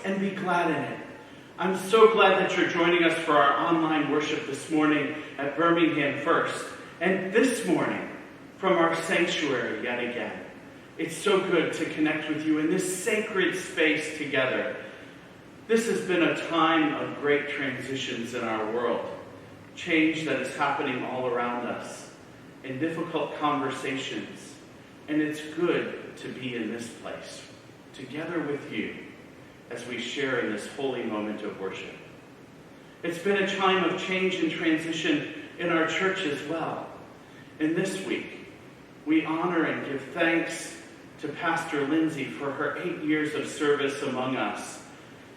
and be glad in it. I'm so glad that you're joining us for our online worship this morning at Birmingham First, and this morning from our sanctuary yet again. It's so good to connect with you in this sacred space together. This has been a time of great transitions in our world, change that is happening all around us, and difficult conversations. And it's good to be in this place, together with you, as we share in this holy moment of worship. It's been a time of change and transition in our church as well. And this week, we honor and give thanks to Pastor Lindsay for her 8 years of service among us.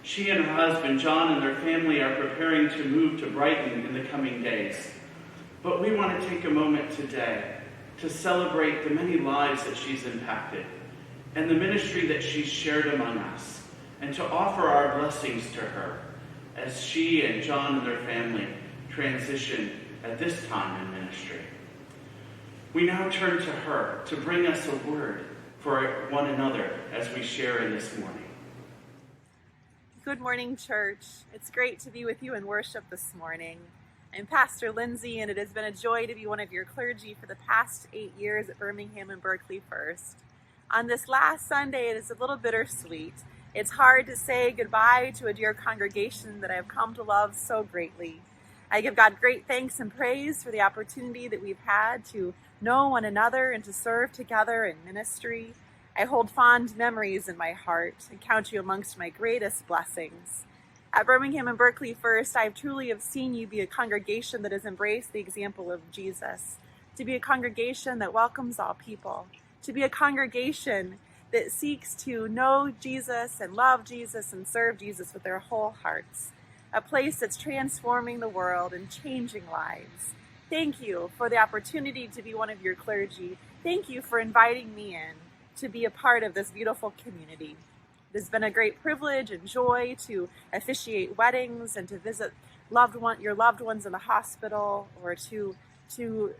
She and her husband, John, and their family are preparing to move to Brighton in the coming days. But we want to take a moment today to celebrate the many lives that she's impacted and the ministry that she's shared among us, and to offer our blessings to her as she and John and their family transition at this time in ministry. We now turn to her to bring us a word for one another as we share in this morning. Good morning, church. It's great to be with you in worship this morning. I'm Pastor Lindsay, and it has been a joy to be one of your clergy for the past 8 years at Birmingham and Berkeley First. On this last Sunday, it is a little bittersweet. It's hard to say goodbye to a dear congregation that I have come to love so greatly. I give God great thanks and praise for the opportunity that we've had to know one another and to serve together in ministry. I hold fond memories in my heart and count you amongst my greatest blessings. At Birmingham and Berkeley First, I truly have seen you be a congregation that has embraced the example of Jesus, to be a congregation that welcomes all people, to be a congregation that seeks to know Jesus and love Jesus and serve Jesus with their whole hearts, a place that's transforming the world and changing lives. Thank you for the opportunity to be one of your clergy. Thank you for inviting me in to be a part of this beautiful community. It has been a great privilege and joy to officiate weddings and to visit your loved ones in the hospital, or to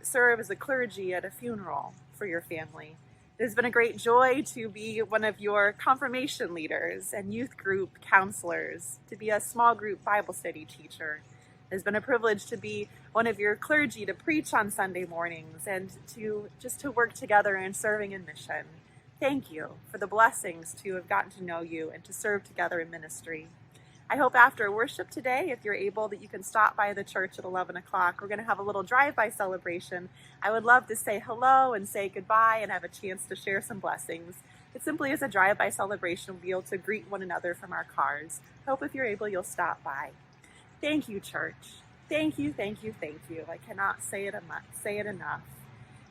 serve as a clergy at a funeral for your family. It has been a great joy to be one of your confirmation leaders and youth group counselors, to be a small group Bible study teacher. It has been a privilege to be one of your clergy, to preach on Sunday mornings, and to work together in serving in mission. Thank you for the blessings to have gotten to know you and to serve together in ministry. I hope after worship today, if you're able, that you can stop by the church at 11 o'clock. We're going to have a little drive-by celebration. I would love to say hello and say goodbye and have a chance to share some blessings. It simply is a drive-by celebration. We'll be able to greet one another from our cars. Hope if you're able, you'll stop by. Thank you, church. Thank you, thank you, thank you. I cannot say it enough.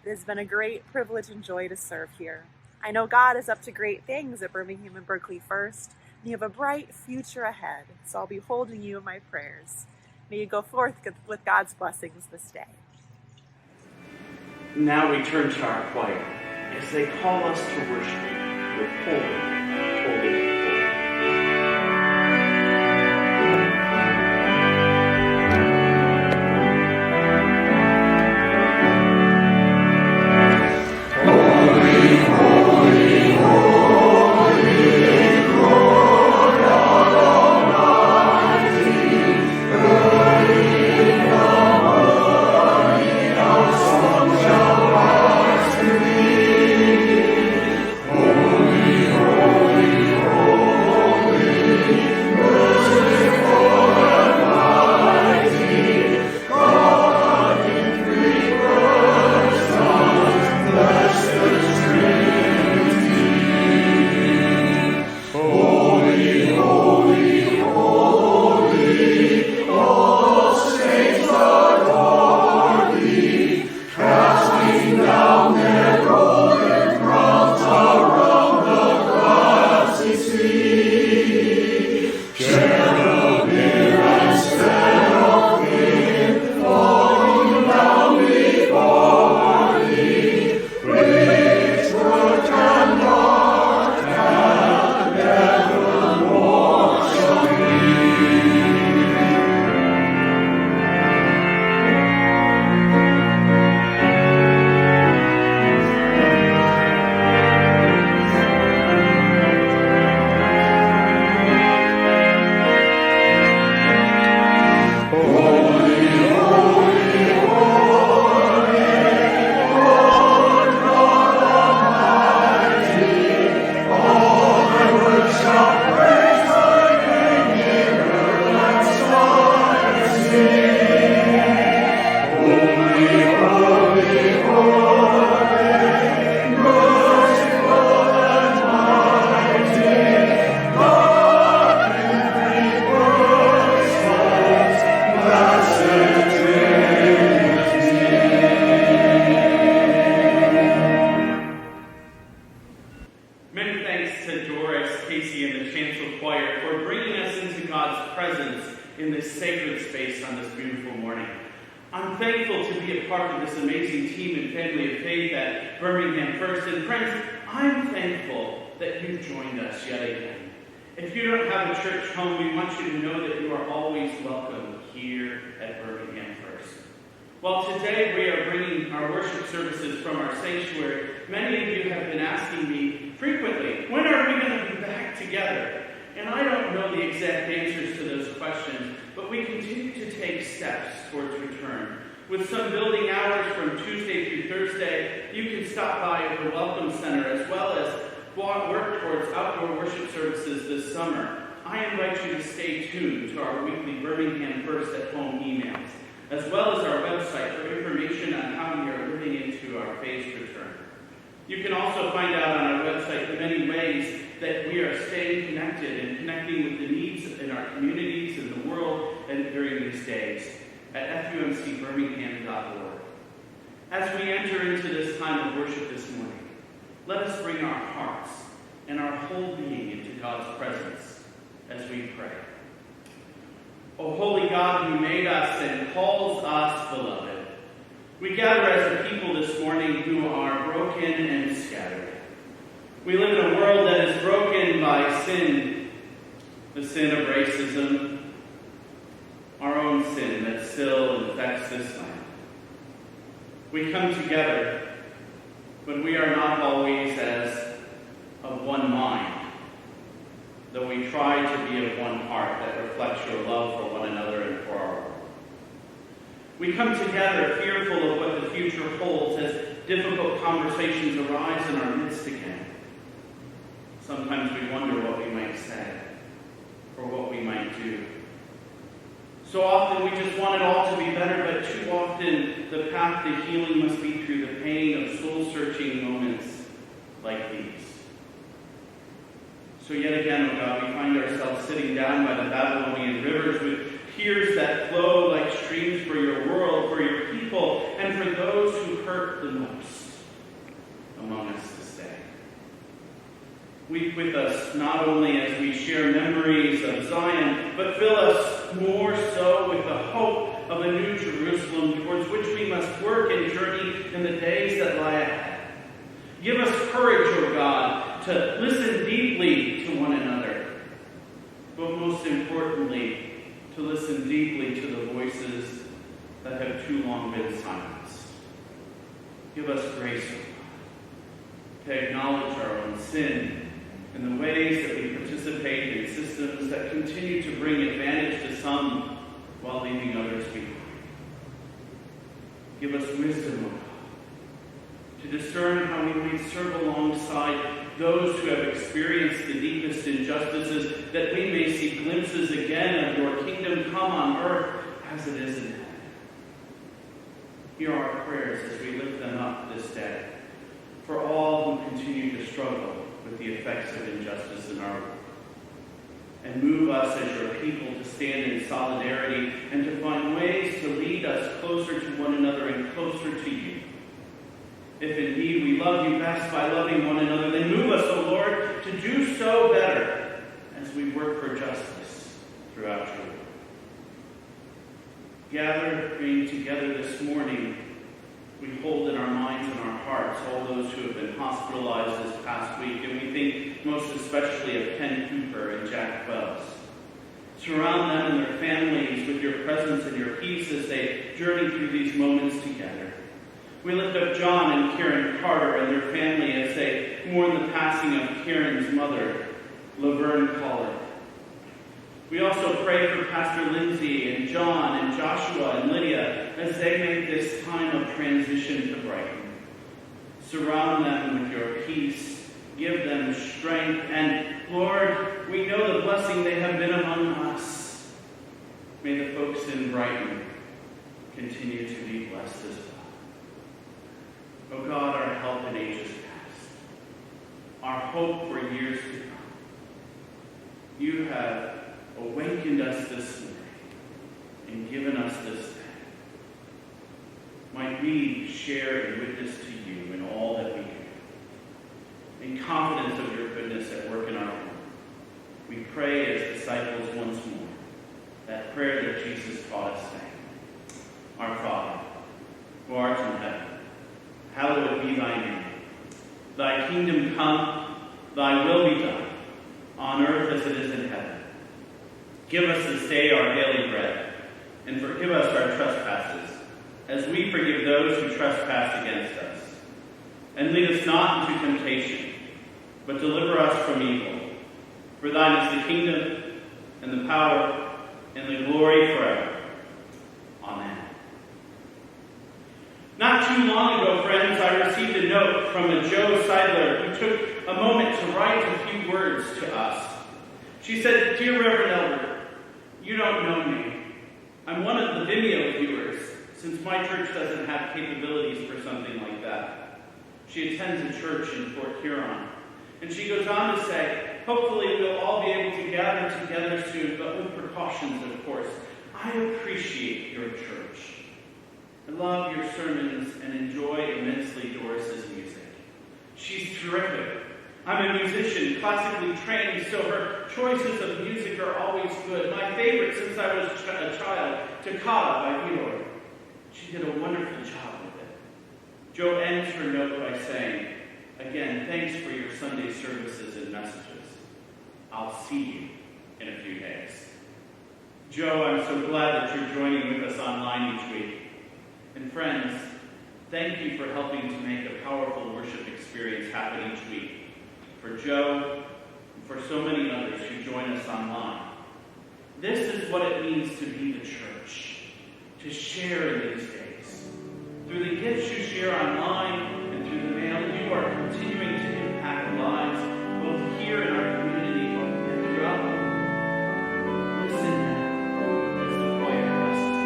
It has been a great privilege and joy to serve here. I know God is up to great things at Birmingham and Berkeley First, and you have a bright future ahead, so I'll be holding you in my prayers. May you go forth with God's blessings this day. Now we turn to our choir as they call us to worship with holy, holy, holy. Holy, God's presence in this sacred space on this beautiful morning. I'm thankful to be a part of this amazing team and family of faith at Birmingham First. And friends, I'm thankful that you've joined us yet again. If you don't have a church home, we want you to know that you are always welcome here at Birmingham First. Well, today we are bringing our worship services from our sanctuary. Many of you have been asking me frequently, when are we going to be back together? And I don't know the exact answers to those questions, but we continue to take steps towards return. With some building hours from Tuesday through Thursday, you can stop by at the Welcome Center as well as work towards outdoor worship services this summer. I invite you to stay tuned to our weekly Birmingham First at Home emails, as well as our website for information on how we are living into our phased return. You can also find out on our website the many ways that we are staying connected and connecting with the needs in our communities and the world and during these days at fumcbirmingham.org. As we enter into this time of worship this morning, let us bring our hearts and our whole being into God's presence as we pray. O holy God, who made us and calls us beloved, we gather as a people this morning who are broken and scattered. We live in a world that is broken by sin, the sin of racism, our own sin that still infects this land. We come together, but we are not always as of one mind, though we try to be of one heart that reflects your love for one another and for our world. We come together fearful of what the future holds as difficult conversations arise in our midst again. Sometimes we wonder what we might say or what we might do. So often we just want it all to be better, but too often the path to healing must be through the pain of soul-searching moments like these. So yet again, oh God, we find ourselves sitting down by the Babylonian rivers with tears that flow like streams for your world, for your people, and for those who hurt the most among us this day. Weep with us not only as we share memories of Zion, but fill us more so with the hope of a new Jerusalem towards which we must work and journey in the days that lie ahead. Give us courage, O God, to listen deeply to one another, but most importantly, to listen deeply to the voices that have too long been silenced. Give us grace, O God, to acknowledge our own sin and the ways that we participate in systems that continue to bring advantage to some while leaving others behind. Give us wisdom, O God, to discern how we may serve alongside those who have experienced the deepest injustices, that we may see glimpses again of your kingdom come on earth as it is in heaven. Hear our prayers as we lift them up this day for all who continue to struggle with the effects of injustice in our world. And move us as your people to stand in solidarity and to find ways to lead us closer to one another and closer to you. If indeed we love you best by loving one another, then move us, O Lord, to do so better as we work for justice throughout your world. Gathering together this morning, we hold in our minds and our hearts all those who have been hospitalized this past week, and we think most especially of Ken Cooper and Jack Wells. Surround them and their families with your presence and your peace as they journey through these moments together. We lift up John and Karen Carter and their family as they mourn the passing of Karen's mother, Laverne Collett. We also pray for Pastor Lindsay and John and Joshua and Lydia as they make this time of transition to Brighton. Surround them with your peace. Give them strength. And Lord, we know the blessing they have been among us. May the folks in Brighton continue to be blessed as well. O God, our help in ages past, our hope for years to come, you have awakened us this morning and given us this day. Might we share and witness to you in all that we do. In confidence of your goodness at work in our home, we pray as disciples once more. prayer that Jesus taught us saying, Our Father, who art in heaven, hallowed be thy name. Thy kingdom come, thy will be done, on earth as it is in heaven. Give us this day our daily bread, and forgive us our trespasses, as we forgive those who trespass against us. And lead us not into temptation, but deliver us from evil. For thine is the kingdom, and the power, and the glory forever. Amen. Not too long ago, friends, I received a note from a Joe Seidler who took a moment to write a few words to us. She said, Dear Reverend Elder, you don't know me. I'm one of the Vimeo viewers, since my church doesn't have capabilities for something like that. She attends a church in Port Huron. And she goes on to say, hopefully we'll all be able to gather together soon, but with precautions, of course. I appreciate your church. I love your sermons and enjoy immensely Doris's music. She's terrific. I'm a musician, classically trained, so her choices of music are always good. My favorite since I was a child, Toccata by Vitor. She did a wonderful job with it. Jo ends her note by saying, again, thanks for your Sunday services and messages. I'll see you in a few days. Jo, I'm so glad that you're joining with us online each week. And friends, thank you for helping to make a powerful worship experience happen each week. For Jo, and for so many others who join us online. This is what it means to be the church, to share in these days. Through the gifts you share online and through the mail, you are continuing to impact lives, both here in our community and throughout the world. Listen now as the choir blesses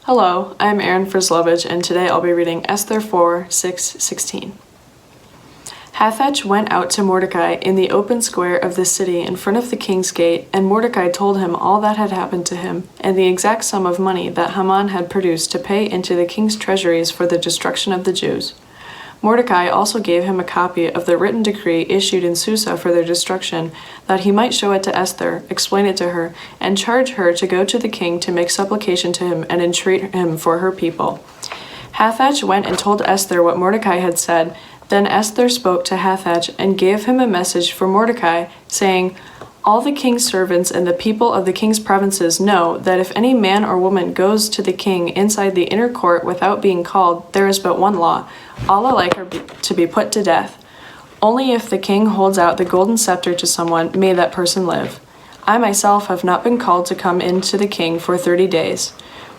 Hello, I'm Erin Frislovich, and today I'll be reading Esther 4, 6-16. Hathach went out to Mordecai in the open square of the city in front of the king's gate, and Mordecai told him all that had happened to him, and the exact sum of money that Haman had produced to pay into the king's treasuries for the destruction of the Jews. Mordecai also gave him a copy of the written decree issued in Susa for their destruction, that he might show it to Esther, explain it to her, and charge her to go to the king to make supplication to him and entreat him for her people. Hathach went and told Esther what Mordecai had said. Then Esther spoke to Hathach and gave him a message for Mordecai, saying, "All the king's servants and the people of the king's provinces know that if any man or woman goes to the king inside the inner court without being called, there is but one law: all alike are to be put to death. Only if the king holds out the golden scepter to someone may that person live. I myself have not been called to come in to the king for 30 days."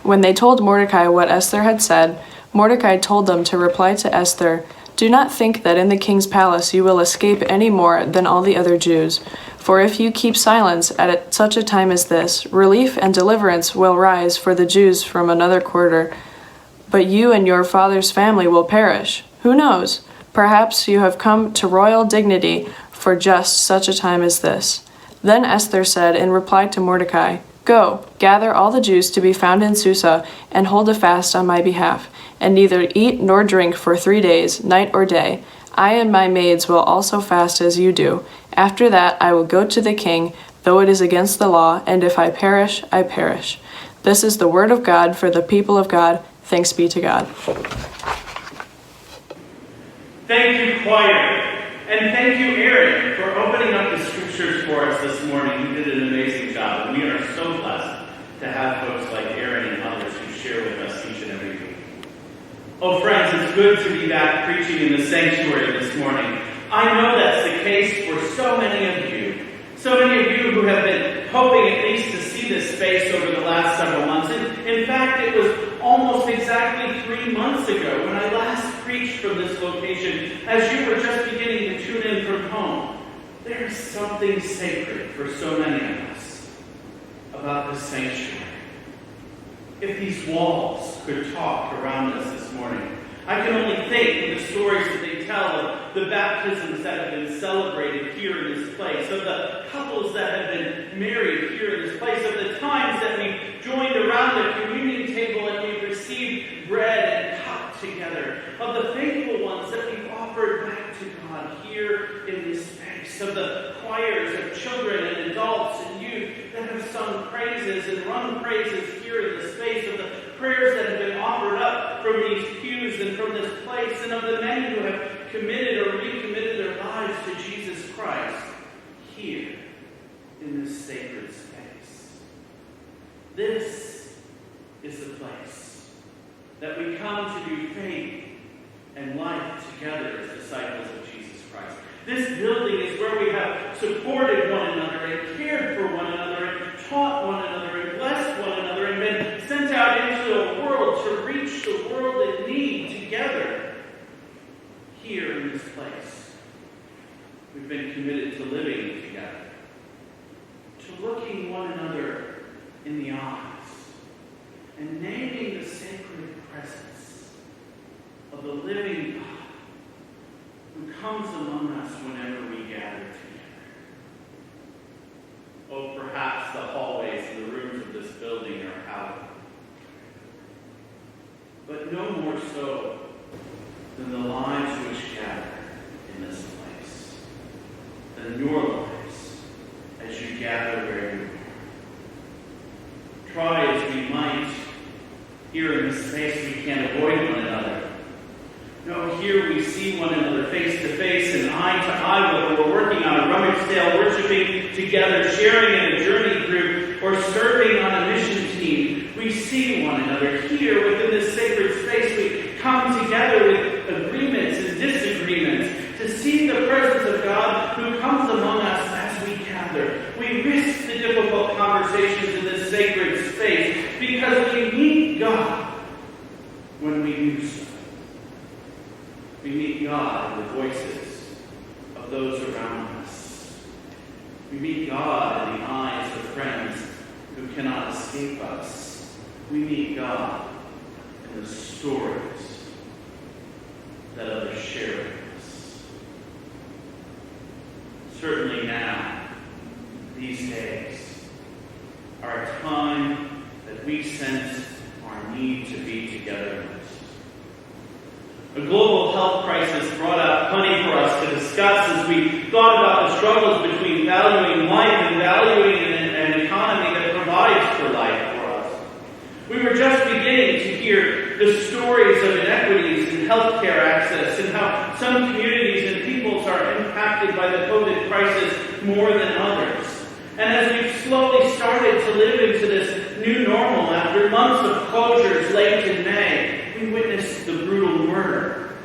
When they told Mordecai what Esther had said, Mordecai told them to reply to Esther, "Do not think that in the king's palace you will escape any more than all the other Jews. For if you keep silence at such a time as this, relief and deliverance will rise for the Jews from another quarter. But you and your father's family will perish. Who knows? Perhaps you have come to royal dignity for just such a time as this." Then Esther said in reply to Mordecai, "Go, gather all the Jews to be found in Susa, and hold a fast on my behalf, and neither eat nor drink for 3 days, night or day. I and my maids will also fast as you do. After that I will go to the king, though it is against the law, and if I perish, I perish." This is the word of God for the people of God. Thanks be to God. Thank you, choir. And thank you, Aaron, for opening up the scriptures for us this morning. You did an amazing job. And we are so blessed to have folks like Aaron and others who share with us each and every week. Oh, friends, it's good to be back preaching in the sanctuary this morning. I know that's the case for so many of you. So many of you who have been hoping at least to see this space over the last several months. In fact, it was almost exactly 3 months ago when I last preached from this location as you were just beginning to tune in from home. There is something sacred for so many of us about the sanctuary. If these walls could talk around us this morning, I can only think of the stories that they tell of the baptisms that have been celebrated here in this place, of the couples that have been married here in this place, of the times that we joined around the communion table and we received bread and cup together, of the faithful ones that we've offered back to God here in this space, of the choirs of children and adults and youth that have sung praises and rung praises here in this space, of the prayers that have been offered up from these pews and from this place, and of the many who have committed or recommitted their lives to Jesus Christ here in this sacred space. This is the place that we come to do faith and life together as disciples of Jesus Christ. This building is where we have supported one another and cared for one another and taught one another and blessed one another and been sent out into the world to reach the world in need together here in this place. We've been committed to living together, to looking one another in the eyes and naming the sacred presence of the living God who comes among us whenever we gather together. Oh, perhaps the hallways and the rooms of this building are hallowed, but no more so than the lives which gather in this place, than your lives as you gather where you are. Try as we might, here in this space we can't avoid one another. No, here we see one another face to face and eye to eye, whether we're working on a rummage sale, worshiping together, sharing in a journey group, or serving on a mission team. We see one another here within this sacred space. We come together with agreements and disagreements to see the presence of God who comes among us as we gather. We risk the difficult conversations in this sacred space because we meet God when we do so. We meet God in the voices of those around us. We meet God in the eyes of friends who cannot escape us. We meet God in the stories that others share with us. certainly now, these days, are a time that we sense our need to be together. A global health crisis brought out plenty for us to discuss as we thought about the struggles between valuing life and valuing an economy that provides for life for us. We were just beginning to hear the stories of inequities in healthcare access and how some communities and peoples are impacted by the COVID crisis more than others. And as we've slowly started to live into this new normal after months of closures late in May, we witnessed the brutal murder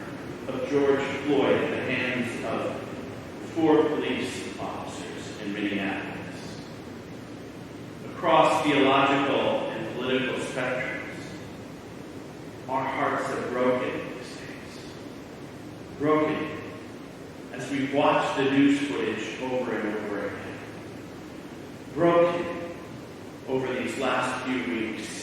of George Floyd at the hands of 4 police officers in Minneapolis. Across theological and political spectrums, our hearts are broken these days. Broken as we watch the news footage over and over again. Broken over these last few weeks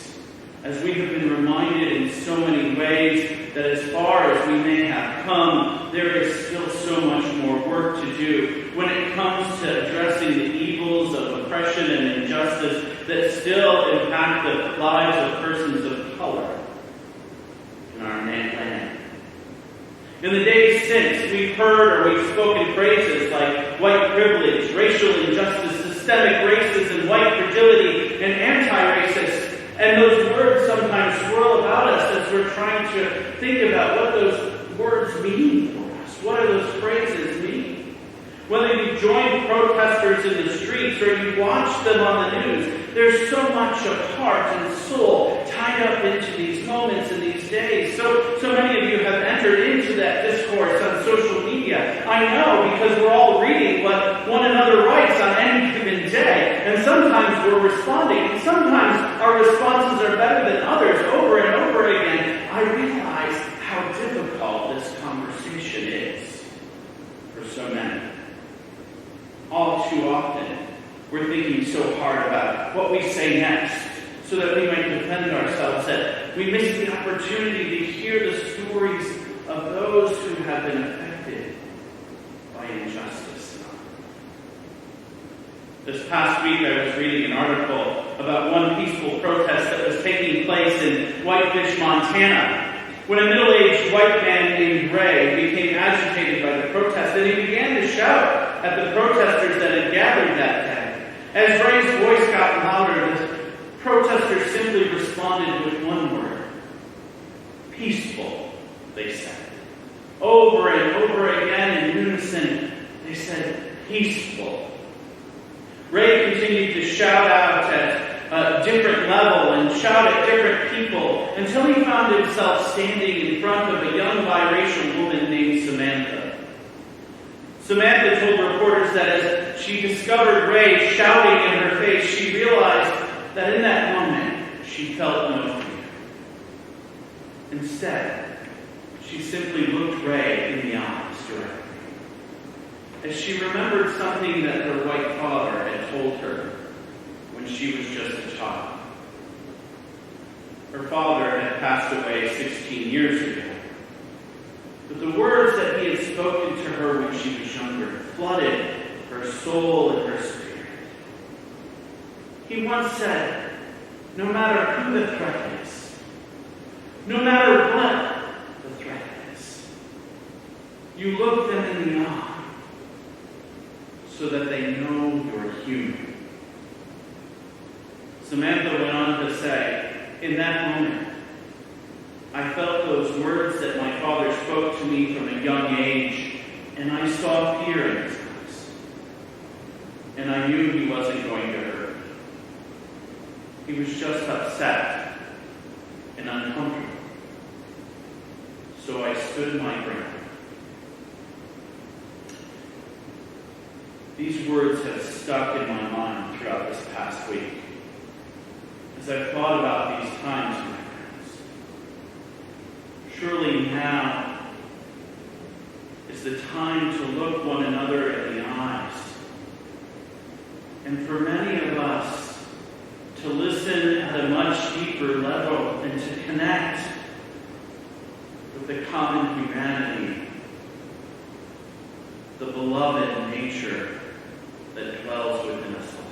as we have been reminded in so many ways that as far as we may have come, there is still so much more work to do when it comes to addressing the evils of oppression and injustice that still impact the lives of persons of color in our land. In the days since, we've heard or we've spoken phrases like white privilege, racial injustice, systemic racism, white fragility, and anti-racist. And those words sometimes swirl about us as we're trying to think about what those words mean for us. What do those phrases mean? Whether you join protesters in the streets or you watch them on the news, there's so much of heart and soul tied up into these moments and these days. So many of you have entered into that discourse on social media. I know because we're all reading what one another writes on any given day. And sometimes we're responding, and sometimes our responses are better than others over and over again. I realize how difficult this conversation is for so many. All too often, we're thinking so hard about what we say next so that we might defend ourselves that we miss the opportunity to hear the stories of those who have been affected by injustice. This past week, I was reading an article about one peaceful protest that was taking place in Whitefish, Montana, when a middle-aged white man named Ray became agitated by the protest, and he began to shout at the protesters that had gathered that day. As Ray's voice got louder, the protesters simply responded with one word. Peaceful, they said. Over and over again in unison, they said, peaceful. Ray continued to shout out at a different level and shout at different people until he found himself standing in front of a young biracial woman named Samantha. Samantha told reporters that as she discovered Ray shouting in her face, she realized that in that moment she felt no fear. Instead, she simply looked Ray in the eyes directly, as she remembered something that her white father had told her when she was just a child. Her father had passed away 16 years ago, but the words that he had spoken to her when she was younger flooded her soul and her spirit. He once said, no matter who the threat is, no matter what the threat is, you look them in the eye so that they know you're human. Samantha went on to say, in that moment, I felt those words that my father spoke to me from a young age, and I saw fear in his eyes. And I knew he wasn't going to hurt me. He was just upset and uncomfortable. So I stood my ground. These words have stuck in my mind throughout this past week as I've thought about these times, my friends. Surely now is the time to look one another in the eyes, and for many of us to listen at a much deeper level and to connect with the common humanity the beloved nature that dwells within us all.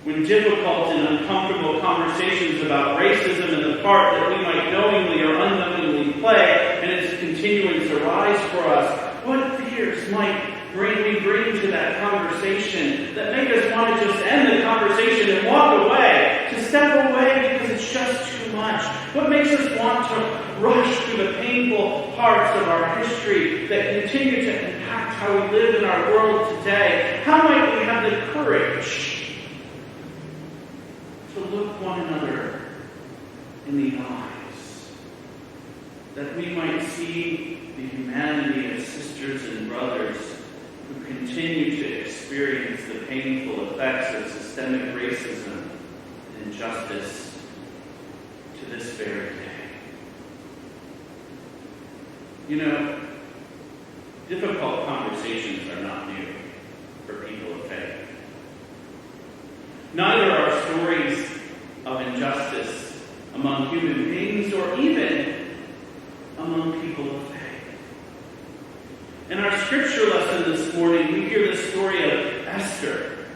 When difficult and uncomfortable conversations about racism and the part that we might knowingly or unknowingly play and its continuance arise for us, what fears might we bring to that conversation that make us want to just end the conversation and walk away, to step away because it's just too much? What makes us want to rush through the painful parts of our history that continue to impact how we live in our world today? How might we have the courage to look one another in the eyes, that we might see the humanity of sisters and brothers who continue to experience the painful effects of systemic racism and injustice to this very day? You know, difficult conversations are not new for people of faith. Neither are stories of injustice among human beings or even among people of faith. In our scripture lesson this morning, we hear the story of Esther.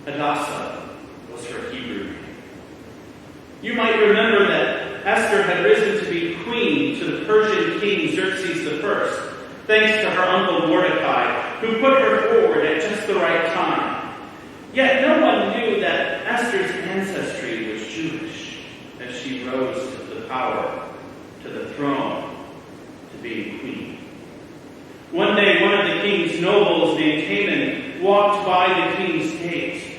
Hadassah was her Hebrew name. You might remember that Esther had risen to be queen to the Persian king Xerxes I, thanks to her uncle Mordecai, who put her forward at just the right time. Yet no one knew that Esther's ancestry was Jewish as she rose to the power, to the throne, to being queen. One day, one of the king's nobles named Haman walked by the king's gate,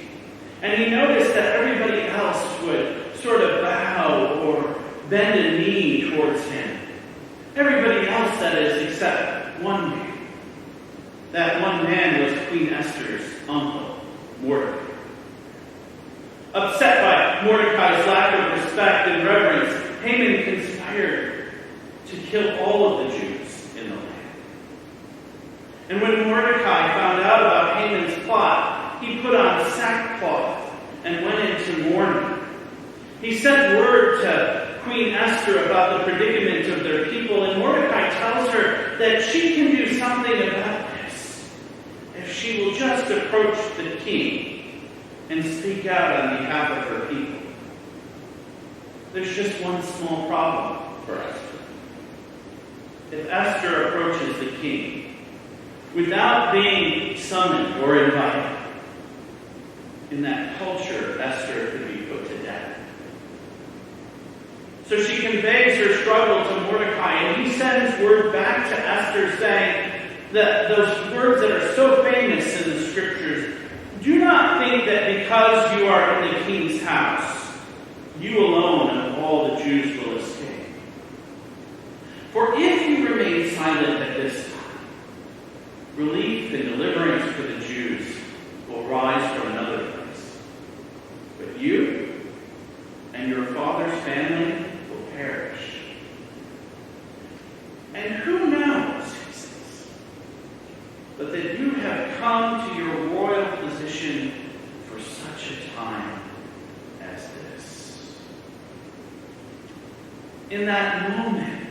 and he noticed that everybody else would sort of bow or bend a knee towards him. Everybody else, that is, except one man. That one man was Queen Esther's uncle, Mordecai. Upset by Mordecai's lack of respect and reverence, Haman conspired to kill all of the Jews in the land. And when Mordecai found out about Haman's plot, he put on sackcloth and went into mourning. He sent word to Queen Esther about the predicament of their people, and Mordecai tells her that she can do something about this if she will just approach the king and speak out on behalf of her people. There's just one small problem for Esther. If Esther approaches the king without being summoned or invited, in that culture, Esther could be put to death. So she conveys her struggle to Mordecai, and he sends word back to Esther saying that those words that are so famous in the scriptures, do not think that because you are in the king's house, you alone of all the Jews will escape. For if you remain silent at this time, relief and deliverance for the Jews will rise from another place. But you and your father's family will perish. And who knows, he says, but that you have come to your royal position for such a time as this. In that moment,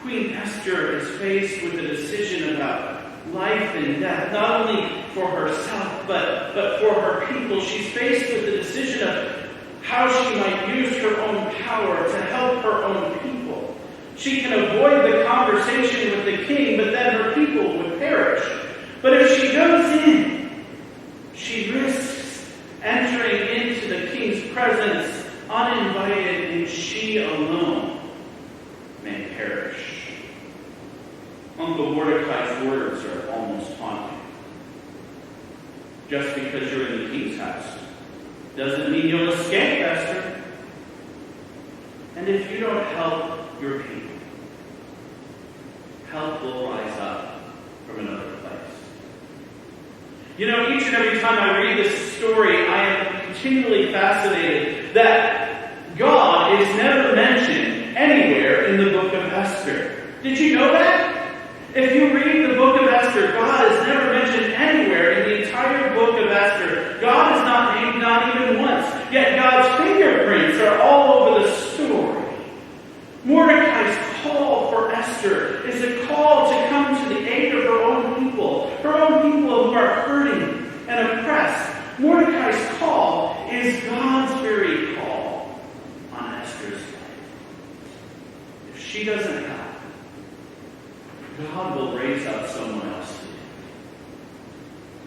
Queen Esther is faced with a decision about life and death, not only for herself, but for her people. She's faced with the decision of how she might use her own power to help her own people. She can avoid the conversation with the king, but then her people would perish. But if she goes in, she risks entering into the king's presence uninvited, and she alone may perish. Uncle Mordecai's words are almost haunting. Just because you're in the king's house doesn't mean you'll escape, Esther. And if you don't help your people, help will rise up from another place. You know, each and every time I read this story, I am continually fascinated that God is never mentioned anywhere in the book of Esther. Did you know that? If you read the book of Esther, God is never mentioned anywhere in the entire book of Esther. God is not named, not even once. Yet God's fingerprints are all over the story. Mordecai's call for Esther is a call to are hurting and oppressed. Mordecai's call is God's very call on Esther's life. If she doesn't help, God will raise up someone else to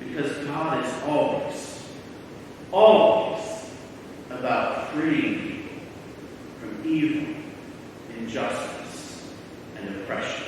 do. Because God is always about freeing people from evil, injustice, and oppression.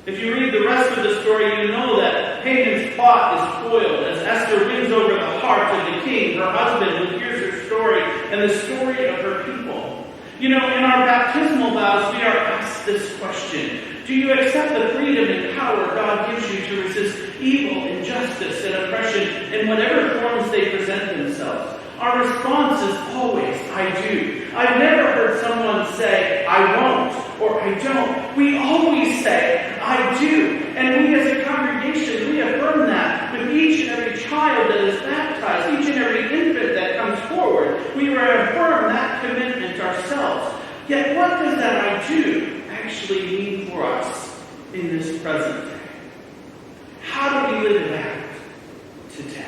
If you read the rest of the story, you know that Haman's plot is foiled as Esther wins over the heart of the king, her husband, who hears her story and the story of her people. You know, in our baptismal vows, we are asked this question: do you accept the freedom and power God gives you to resist evil, injustice, and oppression in whatever forms they present themselves? Our response is always, I do. I've never heard someone say, I won't, or I don't. We always say, I do. And we as a congregation, we affirm that with each and every child that is baptized, each and every infant that comes forward. We reaffirm that commitment ourselves. Yet what does that I do actually mean for us in this present day? How do we live it out today?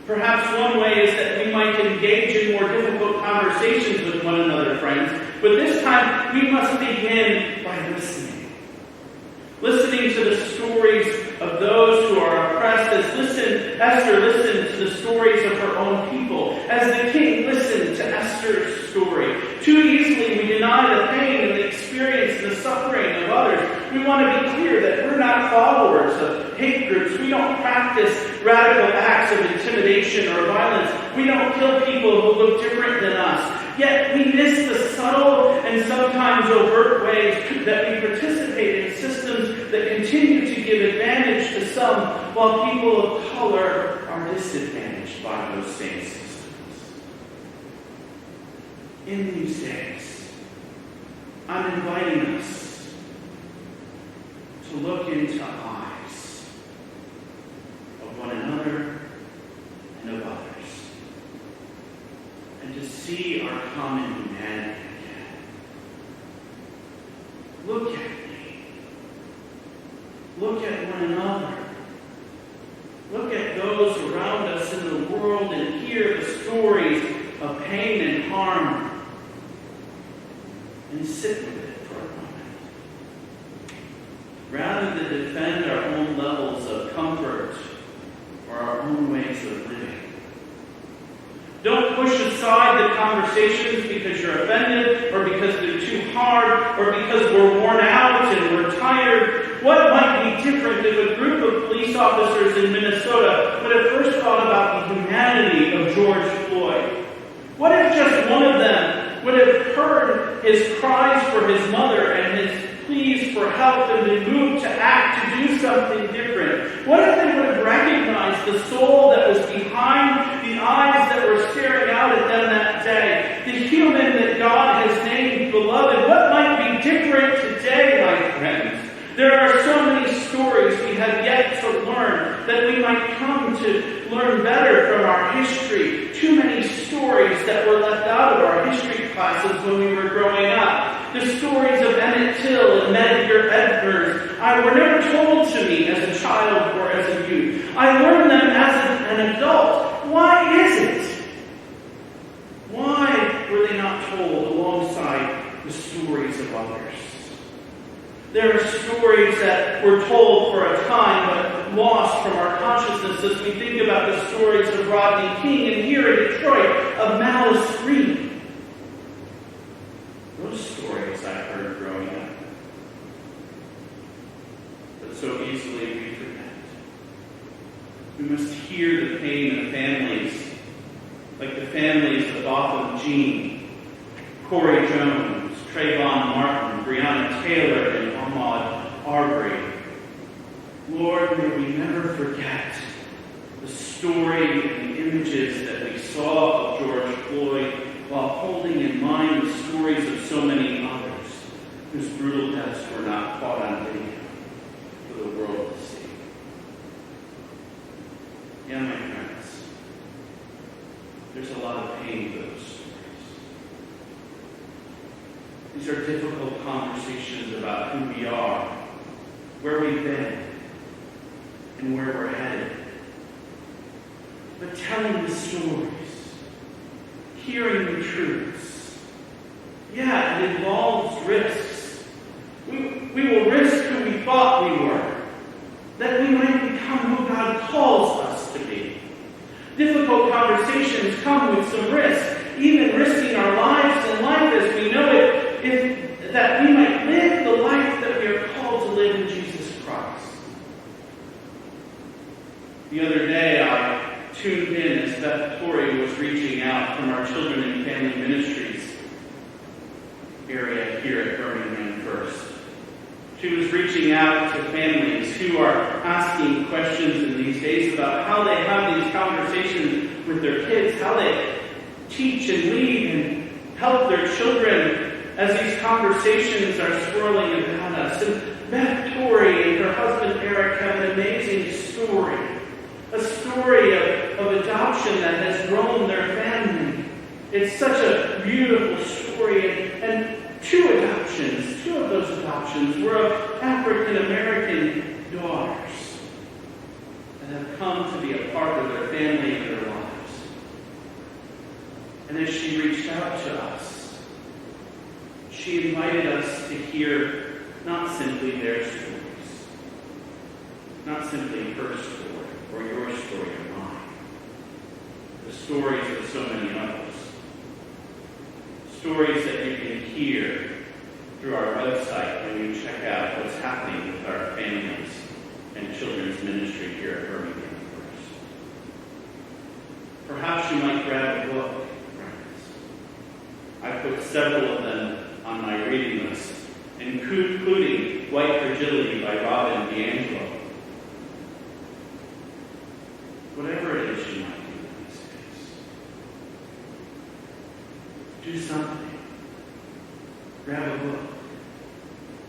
Perhaps one way is that we might engage in more difficult conversations with one another, friends. But this time, we must begin by listening. Listening to the stories of those who are oppressed, as Esther listened to the stories of her own people, as the king listened to Esther's story. Too easily we deny the pain and the experience and the suffering of others. We want to be clear that we're not followers of hate groups. We don't practice radical acts of intimidation or violence. We don't kill people who look different than us. Yet we miss the subtle and sometimes overt ways that we participate in systems that continue to give advantage to some while people of color are disadvantaged by those same systems. In these days, I'm inviting us to look into eyes of one another and of others, and to see our common humanity again. Look at me. Look at one another. Look at those around us in the world and hear the stories of pain and harm. And sit with it for a moment. Rather than defend our own levels of comfort or our own ways of living. Don't push aside the conversations because you're offended, or because they're too hard, or because we're worn out and we're tired. What might be different if a group of police officers in Minnesota would have first thought about the humanity of George Floyd? What if just one of them would have heard his cries for his mother and his pleas for help and been moved to act to do something different? What if they would have recognized the soul that was behind the eyes that were staring out at them that day? The human that God has named beloved. What might be different today, my friends? There are so many stories we have yet to learn that we might come to learn better from our history. Too many stories that were left out of our history classes when we were growing up. The stories of Emmett Till and Medgar Evers were never told to me as a child or as a youth. I learned them as an adult. Why is it? Why were they not told alongside the stories of others? There are stories that were told for a time but lost from our consciousness as we think about the stories of Rodney King and here in Detroit of Malice Green. Those stories I heard growing up. But so easily we forget. We must hear the pain of families, like the families of Botham Jean, Corey Jones, Trayvon Martin, Breonna Taylor, and Ahmaud Arbery. Lord, may we never forget the story and the images that we saw of George Floyd while holding in mind the stories of so many others whose brutal deaths were not caught on video for the world to see. Yeah, my friends, there's a lot of pain to those stories. These are difficult conversations about who we are, where we've been, and where we're headed. But telling the stories, hearing the truths, yeah, it involves risks. We will risk who we thought we were, that we might become who God calls us to be. Difficult conversations come with some risk, even risking our lives in life as we know it, that we might live the life that we are called to live in Jesus Christ. The other day, I tuned in as Beth Torrey was reaching out from our Children and Family Ministries area here at Birmingham First. She was reaching out to families who are asking questions in these days about how they have these conversations with their kids, how they teach and lead and help their children as these conversations are swirling about us. And Beth Torrey and her husband Eric have an amazing story. A story of adoption that has grown their family. It's such a beautiful story. And two of those adoptions were of African American daughters that have come to be a part of their family and their lives. And as she reached out to us, she invited us to hear not simply their stories, not simply her story or your story or mine, the stories of so many others. Stories that you can hear through our website when you check out what's happening with our families and children's ministry here at Birmingham First. Perhaps you might grab a book, friends. I put several of them on my reading list, including White Fragility by Robin DiAngelo. Whatever it is you might do these days, do something. Grab a book.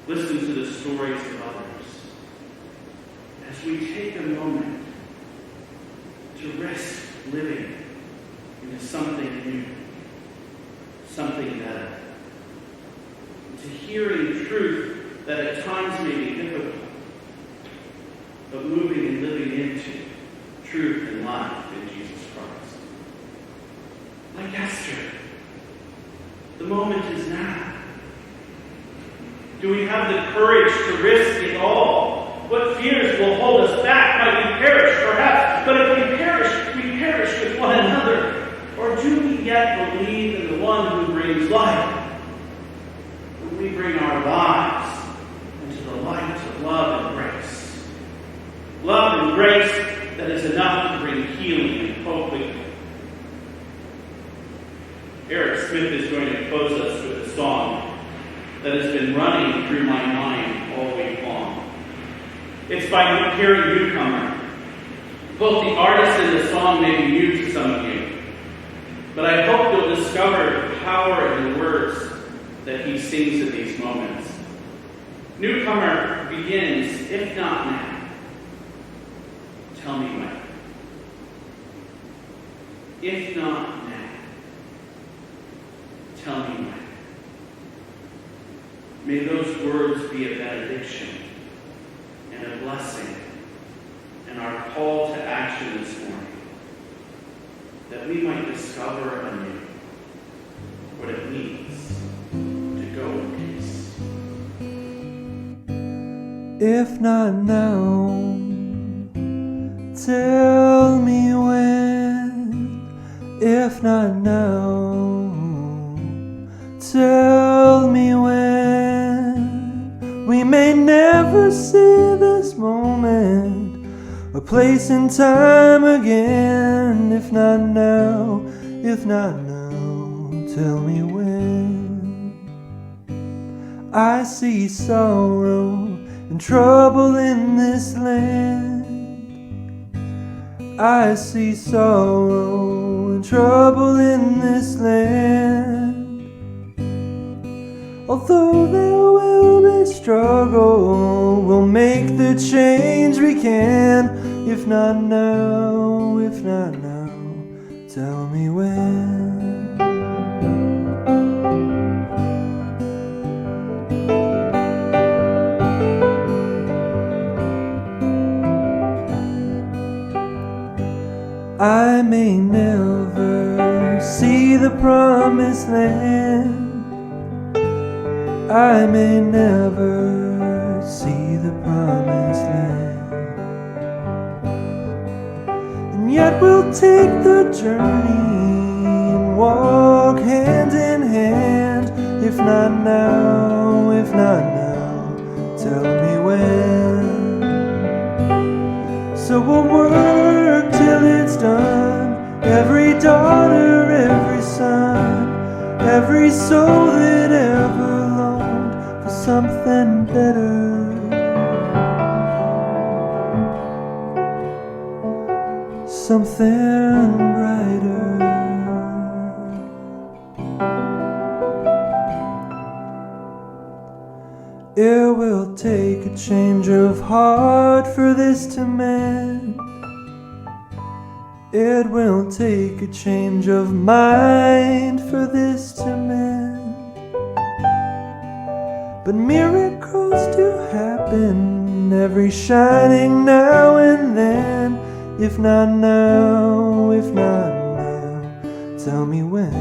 Listen to the stories of others. As we take a moment to risk living into something new, something better, to hearing truth that at times may be difficult, but moving and living into truth and life in Jesus Christ. Like Esther, the moment is now. Do we have the courage to risk it all? What fears will hold us back? Might we perish, perhaps? But if we perish with one another. Or do we yet believe in the one who brings life? When we bring our lives into the light of love and grace. Love and grace that is enough to bring healing and hope with you. Eric Smith is going to close us with a song that has been running through my mind all week long. It's by Carrie Newcomer. Both the artist and the song may be new to some of you, but I hope you'll discover the power in the words that he sings in these moments. Newcomer begins, if not now, tell me when. If not now, tell me when. May those words be a benediction and a blessing and our call to action this morning, that we might discover anew what it means to go in peace. If not now, tell me when. If not now, tell me when. We may never see this moment or place in time again. If not now, if not now, tell me when. I see sorrow and trouble in this land. I see sorrow and trouble in this land. Although there will be struggle, we'll make the change we can. If not now, if not now, tell me when. promised land. I may never see the promised land, and yet we'll take the journey and walk hand in hand. If not now, if not now, tell me when. So we'll work till it's done, every daughter, every son, every soul that ever longed for something better. Something brighter. It will take a change of heart for this to mend. It will take a change of mind for this to mend. But miracles do happen every shining now and then. If not now, if not now, tell me when.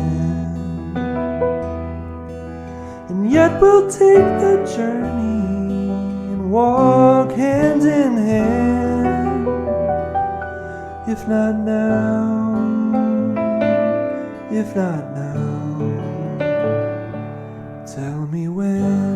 And yet we'll take the journey and walk hand in hand. If not now, if not now, tell me when.